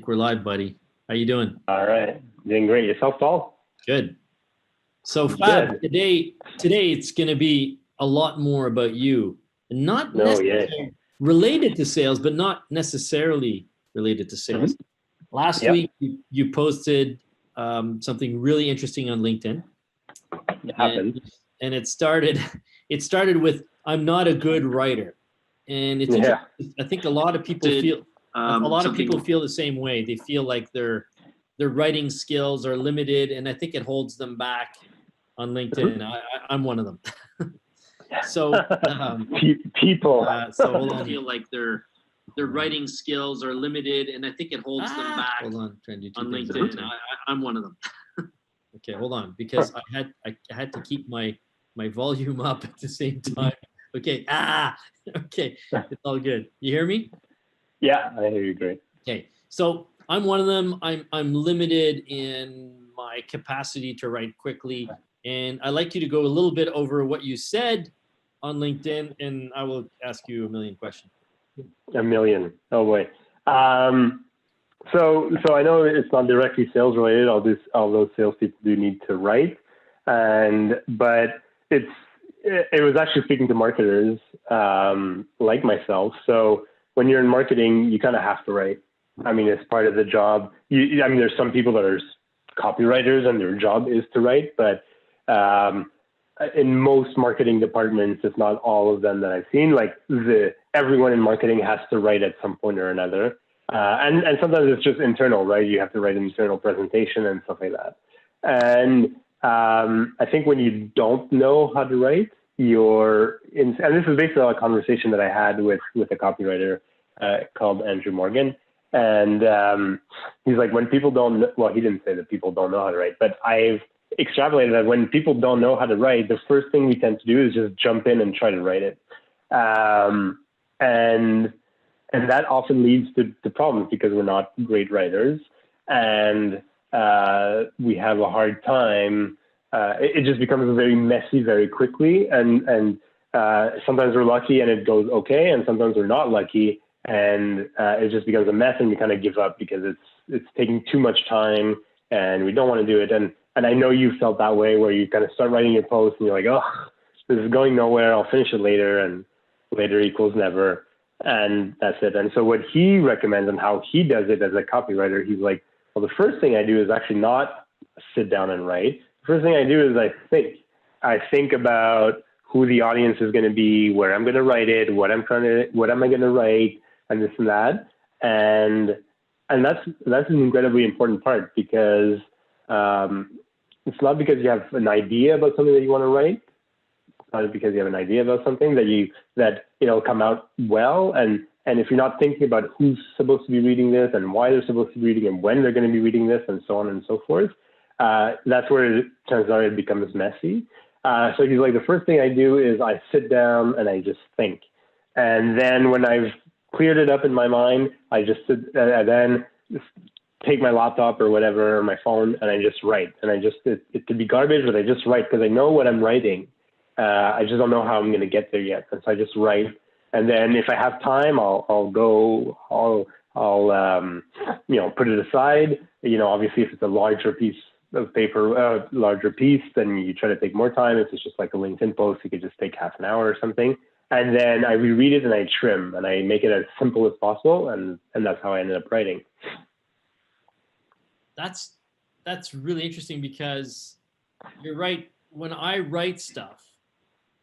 think we're live, buddy. How you doing? All right. Doing great. Yourself, Paul? Good. So Fab, Good. today it's going to be a lot more about you, not No, yeah. necessarily related to sales, but not necessarily related to sales. Last Yep. week you posted something really interesting on LinkedIn, It happened. and it started with "I'm not a good writer," and it's Yeah. interesting. I think a lot of people feel the same way. They feel like their writing skills are limited, and I think it holds them back on LinkedIn. I'm one of them. So People. so hold on. Feel like their writing skills are limited, and I think it holds them back. Hold on, trying to do on LinkedIn. I'm one of them. Okay, hold on, because I had to keep my volume up at the same time. Okay. Okay, it's all good. You hear me? Yeah, I hear you great. Okay, so I'm one of them. I'm limited in my capacity to write quickly, and I'd like you to go a little bit over what you said on LinkedIn, and I will ask you a million questions. A million. Oh boy. So I know it's not directly sales related. Although salespeople do need to write, but it was actually speaking to marketers like myself. So when you're in marketing, you kind of have to write. I mean, it's part of the job. There's some people that are copywriters and their job is to write, but in most marketing departments, if not all of them that I've seen, like everyone in marketing has to write at some point or another. And sometimes it's just internal, right? You have to write an internal presentation and stuff like that. And I think when you don't know how to write, and this is basically a conversation that I had with a copywriter called Andrew Morgan. And he's like, when people don't, well, he didn't say that people don't know how to write, but I've extrapolated that when people don't know how to write, the first thing we tend to do is just jump in and try to write it. And that often leads to problems because we're not great writers, and we have a hard time. It just becomes very messy very quickly, and sometimes we're lucky and it goes okay, and sometimes we're not lucky and it just becomes a mess, and we kind of give up because it's taking too much time and we don't want to do it. And I know you felt that way, where you kind of start writing your post and you're like, oh, this is going nowhere. I'll finish it later, and later equals never. And that's it. And so what he recommends and how he does it as a copywriter, he's like, well, the first thing I do is actually not sit down and write. The first thing I do is I think about who the audience is going to be, where I'm going to write it, what am I going to write, and this and that. And that's an incredibly important part, because it's not because you have an idea about something that you want to write. It's not because you have an idea about something that it'll come out well. And if you're not thinking about who's supposed to be reading this and why they're supposed to be reading and when they're going to be reading this and so on and so forth, that's where it turns out it becomes messy. So he's like, the first thing I do is I sit down and I just think. And then when I've cleared it up in my mind, I just then take my laptop or whatever, or my phone, and I just write. And it could be garbage, but I just write because I know what I'm writing. I just don't know how I'm going to get there yet. And so I just write. And then if I have time, I'll put it aside. Obviously if it's a larger piece of paper, then you try to take more time. If it's just like a LinkedIn post, you could just take half an hour or something. And then I reread it and I trim and I make it as simple as possible. And that's how I ended up writing. That's really interesting, because you're right. When I write stuff,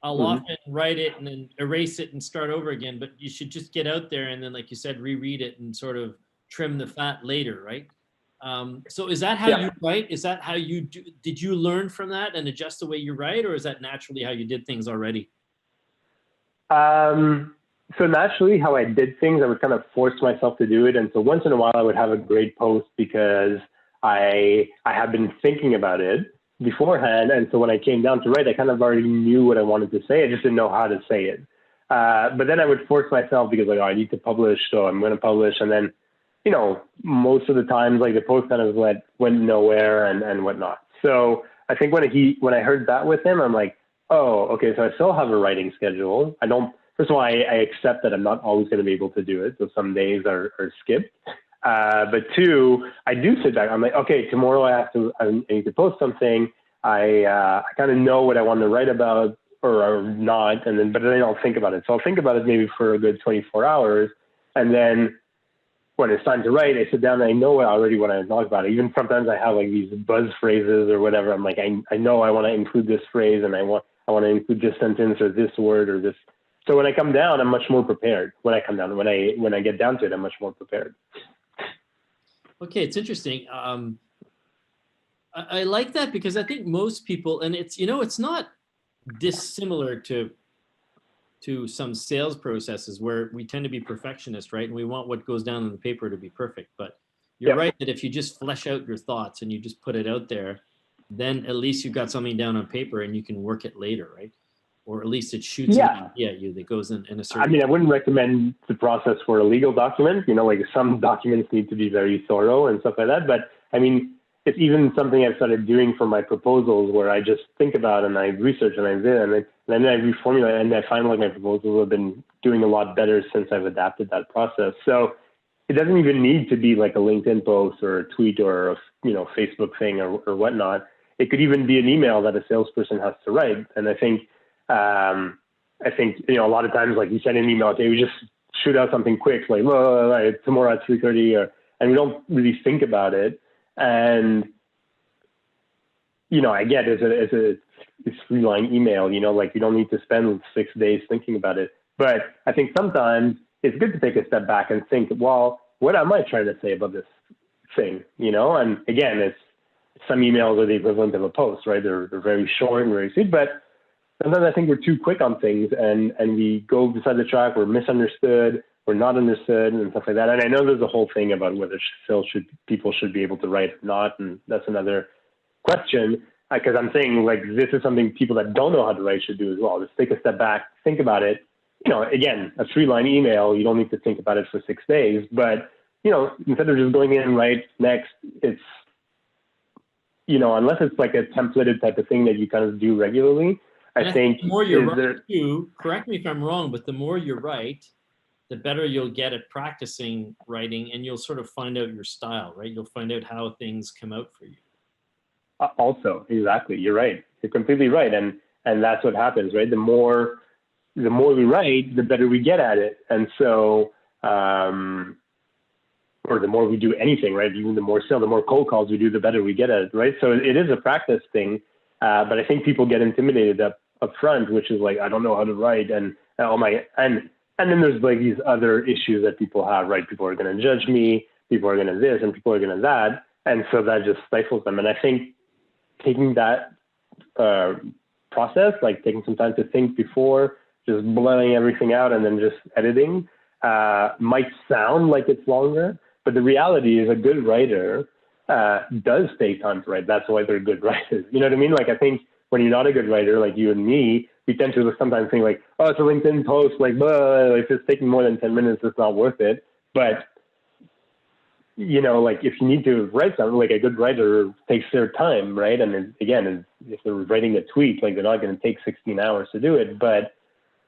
I'll often write it and then erase it and start over again. But you should just get out there and then, like you said, reread it and sort of trim the fat later, right? So is that how you write? Is that how you do? Did you learn from that and adjust the way you write, or is that naturally how you did things already? So naturally how I did things, I would kind of force myself to do it. And so once in a while I would have a great post because I had been thinking about it beforehand. And so when I came down to write, I kind of already knew what I wanted to say. I just didn't know how to say it. But then I would force myself because I need to publish, so I'm going to publish. And then, most of the times, the post kind of went nowhere and whatnot. So I think when I heard that with him, I'm like, oh, okay, so I still have a writing schedule. First of all, I accept that I'm not always going to be able to do it. So some days are skipped. But two, I do sit back. I'm like, okay, tomorrow I need to post something. I kind of know what I want to write about or not, but then I'll think about it. So I'll think about it maybe for a good 24 hours, and then when it's time to write, I sit down and I know already what I talk about. Even sometimes I have like these buzz phrases or whatever. I'm like, I know I want to include this phrase, and I want to include this sentence or this word or this. So when I come down, I'm much more prepared. When I come down, when I get down to it, I'm much more prepared. Okay, it's interesting. I like that because I think most people, and it's it's not dissimilar to some sales processes where we tend to be perfectionists, right? And we want what goes down on the paper to be perfect. But you're right that if you just flesh out your thoughts and you just put it out there, then at least you've got something down on paper and you can work it later, right? Or at least it shoots an idea at you that goes in a certain. I mean, I wouldn't recommend the process for a legal document. Like some documents need to be very thorough and stuff like that. But I mean, it's even something I've started doing for my proposals where I just think about and I research and then I reformulate, and I find like my proposals have been doing a lot better since I've adapted that process. So it doesn't even need to be like a LinkedIn post or a tweet or a Facebook thing or whatnot. It could even be an email that a salesperson has to write. And I think a lot of times, like you send an email, okay, we just shoot out something quick, like tomorrow at 3:30, and we don't really think about it. And I get it's a 3-line email, like you don't need to spend 6 days thinking about it. But I think sometimes it's good to take a step back and think, well, what am I trying to say about this thing? And again, it's some emails are the equivalent of a post, right? They're very short and very sweet, but sometimes I think we're too quick on things and we go beside the track, we're misunderstood, we're not understood and stuff like that. And I know there's a whole thing about whether people should be able to write or not. And that's another question, because I'm saying like, this is something people that don't know how to write should do as well. Just take a step back, think about it. Again, a 3-line email, you don't need to think about it for 6 days, but instead of just going in and write next, it's, unless it's like a templated type of thing that you kind of do regularly, I think the more you're right too, correct me if I'm wrong, but the more you're right, the better you'll get at practicing writing, and you'll sort of find out your style, right? You'll find out how things come out for you. Also, exactly. You're right. You're completely right. And that's what happens, right? The more we write, the better we get at it. And so, or the more we do anything, right? Even the more cold calls we do, the better we get at it, right? So it is a practice thing. But I think people get intimidated up front, which is like, I don't know how to write. And then there's like these other issues that people have, right? People are going to judge me, people are going to this, and people are going to that. And so that just stifles them. And I think taking that process, like taking some time to think before just blowing everything out and then just editing, might sound like it's longer, but the reality is a good writer does take time to write. That's why they're good writers. You know what I mean? Like, I think when you're not a good writer, like you and me, we tend to sometimes think like, oh, it's a LinkedIn post, like, if it's taking more than 10 minutes, it's not worth it. But, like if you need to write something, like a good writer takes their time, right? And again, if they're writing a tweet, like they're not going to take 16 hours to do it, but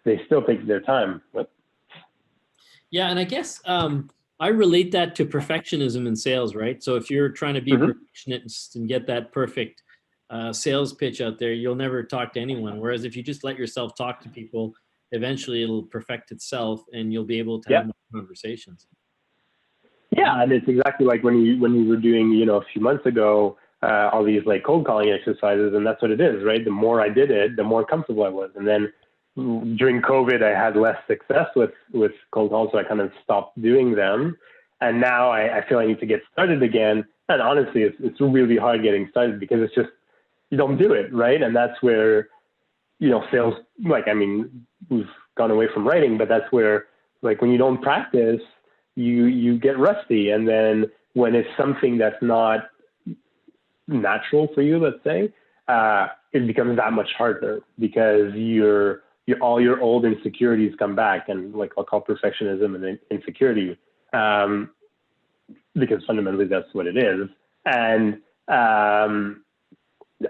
they still take their time. But yeah, and I guess I relate that to perfectionism in sales, right? So if you're trying to be perfectionist and get that perfect sales pitch out there, you'll never talk to anyone. Whereas if you just let yourself talk to people, eventually it'll perfect itself and you'll be able to have more conversations. Yeah, and it's exactly like when we were doing, a few months ago, all these like cold calling exercises, and that's what it is, right? The more I did it, the more comfortable I was. And then during COVID, I had less success with cold calls, so I kind of stopped doing them. And now I feel I need to get started again. And honestly, it's really hard getting started because it's just, you don't do it, right? And that's where, sales, like, I mean, we've gone away from writing, but that's where, like, when you don't practice, you get rusty. And then when it's something that's not natural for you, let's say, it becomes that much harder because all your old insecurities come back, and like I'll call perfectionism and insecurity, because fundamentally that's what it is. And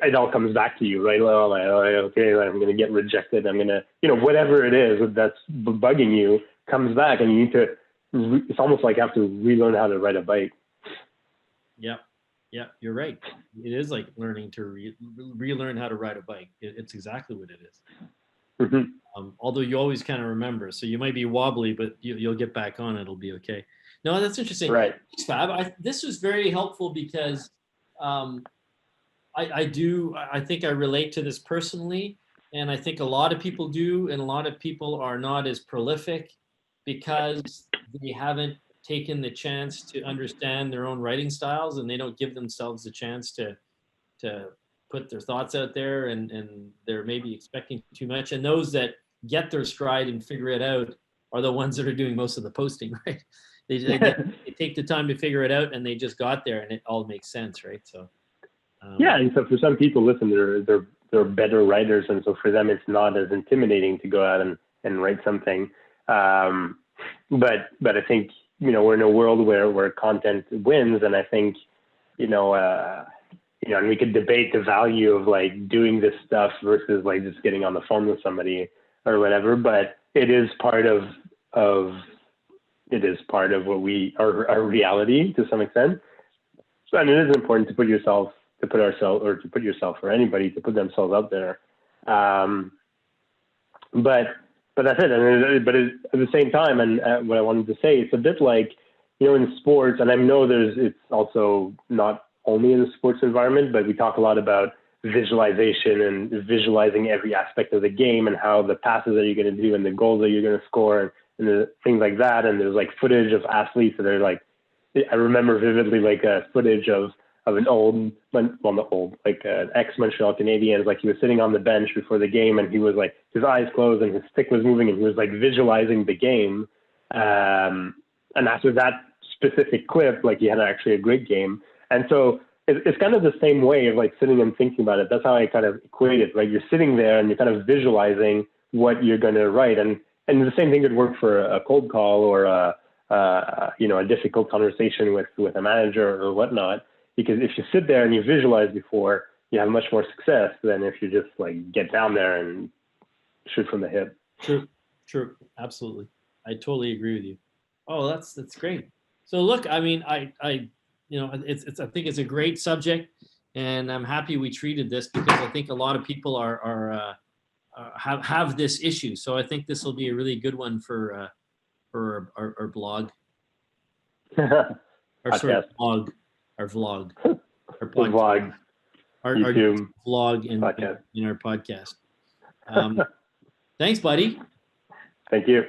it all comes back to you, right? Well, okay, I'm going to get rejected. I'm going to, whatever it is that's bugging you comes back, and you need to it's almost like I have to relearn how to ride a bike. Yeah, yeah, you're right. It is like learning to relearn how to ride a bike. It's exactly what it is. Although you always kind of remember, so you might be wobbly, but you'll get back on. It'll be okay. No, that's interesting. Right. Thanks, Fab. This was very helpful because I think I relate to this personally, and I think a lot of people do, and a lot of people are not as prolific because they haven't taken the chance to understand their own writing styles, and they don't give themselves a chance to put their thoughts out there, and they're maybe expecting too much. And those that get their stride and figure it out are the ones that are doing most of the posting, right? They take the time to figure it out, and they just got there, and it all makes sense, right? So. Yeah, and so for some people, listen, they're better writers, and so for them, it's not as intimidating to go out and write something. But I think we're in a world where content wins, and I think and we could debate the value of like doing this stuff versus like just getting on the phone with somebody or whatever. But it is part of what our reality to some extent. And it is important to put yourself or anybody to put themselves out there. But that's it. But at the same time, and what I wanted to say, it's a bit like, in sports, and I know it's also not only in the sports environment, but we talk a lot about visualization and visualizing every aspect of the game and how the passes that you're going to do and the goals that you're going to score and the things like that. And there's like footage of athletes that are like, I remember vividly like a footage of an ex-Montreal Canadian, like he was sitting on the bench before the game and he was like, his eyes closed and his stick was moving and he was like visualizing the game. And after that specific clip, like he had actually a great game. And so it's kind of the same way of like sitting and thinking about it. That's how I kind of equate it, right? You're sitting there and you're kind of visualizing what you're going to write. And the same thing could work for a cold call or a difficult conversation with a manager or whatnot. Because if you sit there and you visualize before, you have much more success than if you just like get down there and shoot from the hip. True, absolutely. I totally agree with you. Oh, that's great. So look, I mean, I it's I think it's a great subject, and I'm happy we treated this because I think a lot of people have this issue. So I think this will be a really good one for our blog, our sort of blog, our vlog, our podcast, our vlog in our podcast. Thanks, buddy. Thank you.